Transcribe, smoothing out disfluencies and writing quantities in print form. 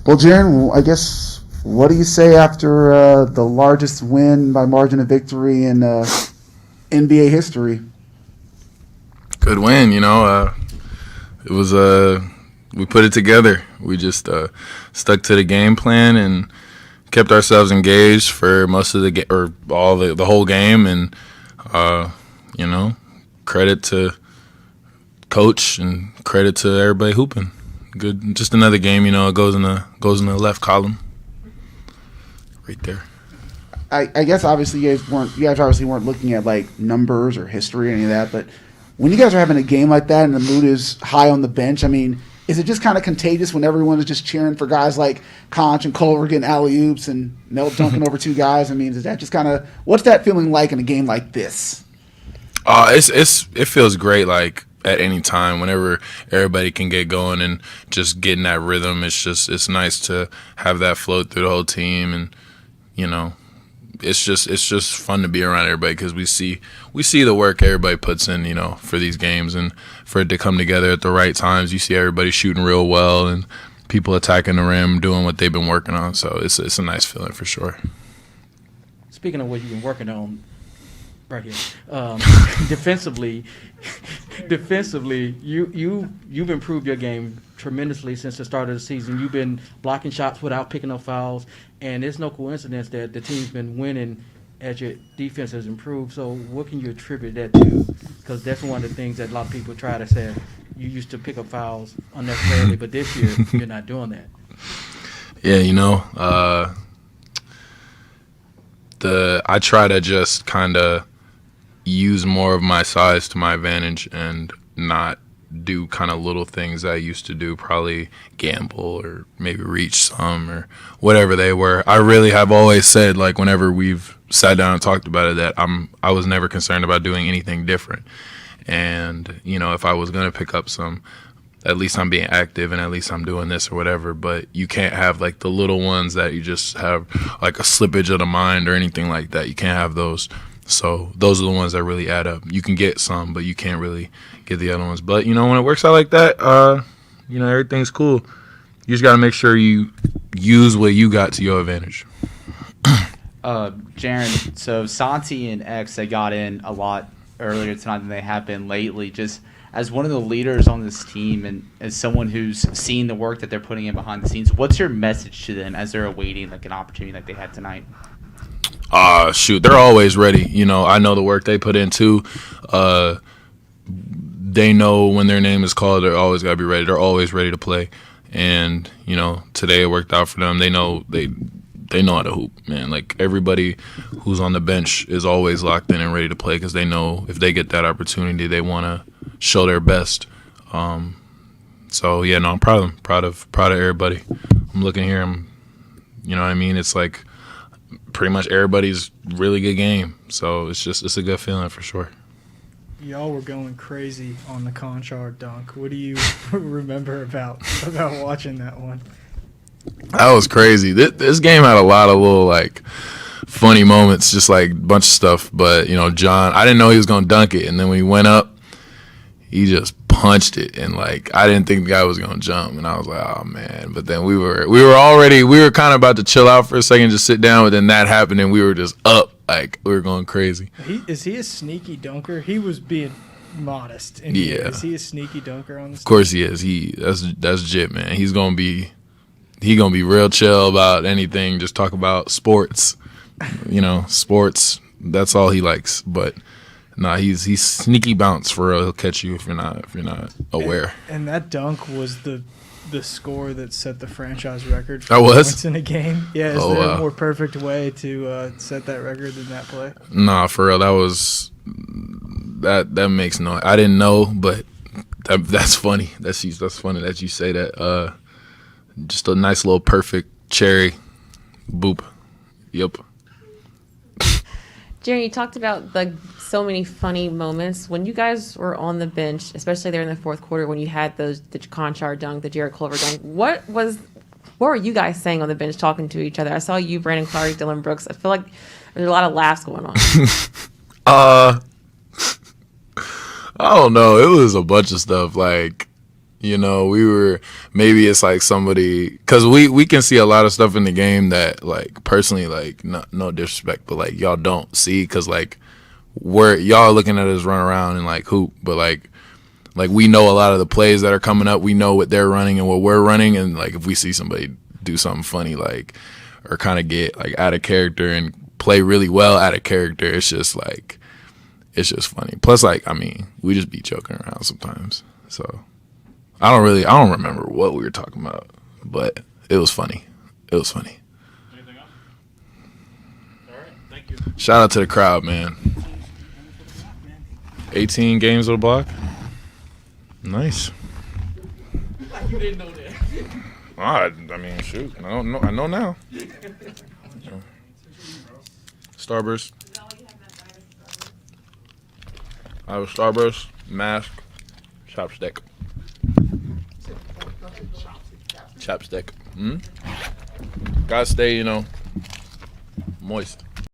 Well, Jaren, I guess, what do you say after the largest win by margin of victory in NBA history? Good win, it was we put it together. We just stuck to the game plan and kept ourselves engaged for most of the whole game, and credit to coach and credit to everybody hooping. Good, just another game. It goes in the left column, right there. I guess obviously you guys obviously weren't looking at like numbers or history or any of that, but when you guys are having a game like that and the mood is high on the bench, I mean, is it just kind of contagious when everyone is just cheering for guys like Conch and Culver getting alley-oops and Nelt dunking over two guys? I mean, is that just kind of, what's that feeling like in a game like this? It feels great, like at any time, whenever everybody can get going and just get in that rhythm. It's nice to have that float through the whole team, and it's just fun to be around everybody because we see the work everybody puts in, for these games, and for it to come together at the right times. You see everybody shooting real well and people attacking the rim, doing what they've been working on. So it's a nice feeling for sure. Speaking of what you've been working on, right here, defensively, you've improved your game tremendously since the start of the season. You've been blocking shots without picking up fouls, and it's no coincidence that the team's been winning as your defense has improved. So what can you attribute that to? Because that's one of the things that a lot of people try to say. You used to pick up fouls unnecessarily, but this year you're not doing that. Yeah, I try to just kind of use more of my size to my advantage and not do kind of little things I used to do, probably gamble or maybe reach some or whatever they were. I really have always said, like, whenever we've sat down and talked about it, that I was never concerned about doing anything different. And, if I was going to pick up some, at least I'm being active and at least I'm doing this or whatever. But you can't have like the little ones that you just have like a slippage of the mind or anything like that. You can't have those. So those are the ones that really add up. You can get some, but you can't really get the other ones. But, when it works out like that, everything's cool. You just got to make sure you use what you got to your advantage. Jaren, so Santi and X, they got in a lot earlier tonight than they have been lately. Just as one of the leaders on this team and as someone who's seen the work that they're putting in behind the scenes, what's your message to them as they're awaiting like an opportunity like they had tonight? Shoot, they're always ready. I know the work they put in too. They know when their name is called, they're always got to be ready. They're always ready to play. And, today it worked out for them. They know how to hoop, man. Like, everybody who's on the bench is always locked in and ready to play because they know if they get that opportunity, they want to show their best. So, yeah, no, I'm proud of them. Proud of everybody. I'm looking here. You know what I mean? It's like pretty much everybody's really good game. So it's a good feeling for sure. Y'all were going crazy on the Conchar dunk. What do you remember about watching that one? That was crazy. This game had a lot of little like funny moments, just like a bunch of stuff. But John, I didn't know he was gonna dunk it, and then when he went up, he just punched it, and like I didn't think the guy was gonna jump, and I was like, oh man. But then we were kind of about to chill out for a second, just sit down, but then that happened, and we were just up, like we were going crazy. Is he a sneaky dunker? He was being modest. Yeah. Is he a sneaky dunker on the stage? Of course he is. That's Jit, man. He's gonna be real chill about anything. Just talk about sports. Sports. That's all he likes. But nah, he's sneaky bounce for real. He'll catch you if you're not aware. And that dunk was the score that set the franchise record for that was points in a game. Yeah, is there a more perfect way to set that record than that play? Nah, for real. That makes no. I didn't know, but that's funny. That's funny that you say that. Just a nice little perfect cherry. Boop. Yep. Jaren, you talked about so many funny moments when you guys were on the bench, especially there in the fourth quarter when you had the Conchar dunk, the Jared Culver dunk. What were you guys saying on the bench, talking to each other? I saw you, Brandon Clark, Dylan Brooks. I feel like there's a lot of laughs going on. I don't know. It was a bunch of stuff. Like, we were, maybe it's like somebody, because we can see a lot of stuff in the game that, like, personally, like, no disrespect, but, like, y'all don't see, because, like, y'all are looking at us run around and, like, hoop, but, like we know a lot of the plays that are coming up. We know what they're running and what we're running, and, like, if we see somebody do something funny, like, or kind of get, like, out of character and play really well out of character, it's just, like, it's just funny. Plus, like, I mean, we just be joking around sometimes. So I don't remember what we were talking about, but it was funny. It was funny. Anything else? All right, thank you. Shout out to the crowd, man. 18 games on the block. Nice. You didn't know that. I mean, shoot. I don't know. I know now. Starburst. I have a Starburst, mask, chopstick. Chopstick. Gotta stay, moist.